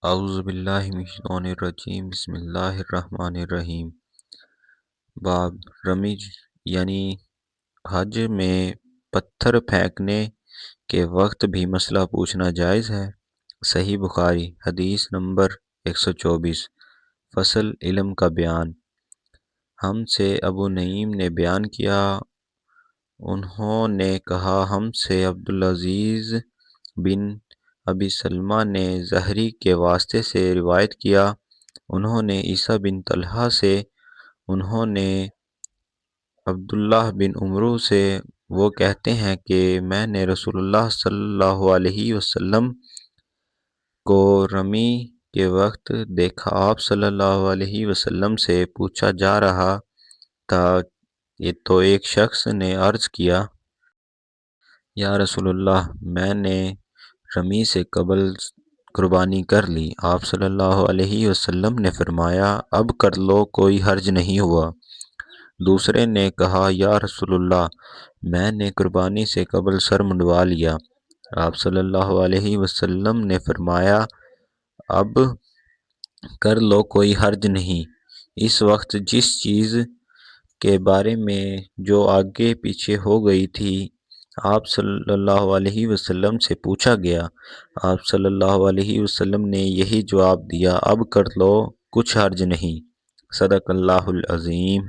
اعوذ باللہ من الشیطان الرجیم، بسم اللہ الرحمن الرحیم۔ باب رمی یعنی حج میں پتھر پھینکنے کے وقت بھی مسئلہ پوچھنا جائز ہے۔ صحیح بخاری حدیث نمبر 124۔ فصل علم کا بیان۔ ہم سے ابو نعیم نے بیان کیا، انہوں نے کہا ہم سے عبدالعزیز بن ابی سلمہ نے زہری کے واسطے سے روایت کیا، انہوں نے عیسیٰ بن طلحہ سے، انہوں نے عبداللہ بن عمرو سے، وہ کہتے ہیں کہ میں نے رسول اللہ صلی اللہ علیہ وسلم کو رمی کے وقت دیکھا۔ آپ صلی اللہ علیہ وسلم سے پوچھا جا رہا تھا تو ایک شخص نے عرض کیا، یا رسول اللہ، میں نے رمی سے قبل قربانی کر لی۔ آپ صلی اللہ علیہ وسلم نے فرمایا، اب کر لو، کوئی حرج نہیں ہوا۔ دوسرے نے کہا، یا رسول اللہ، میں نے قربانی سے قبل سر منڈوا لیا۔ آپ صلی اللہ علیہ وسلم نے فرمایا، اب کر لو، کوئی حرج نہیں۔ اس وقت جس چیز کے بارے میں جو آگے پیچھے ہو گئی تھی، آپ صلی اللہ علیہ وسلم سے پوچھا گیا۔ آپ صلی اللہ علیہ وسلم نے یہی جواب دیا، اب کر لو، کچھ حرج نہیں۔ صدق اللہ العظیم۔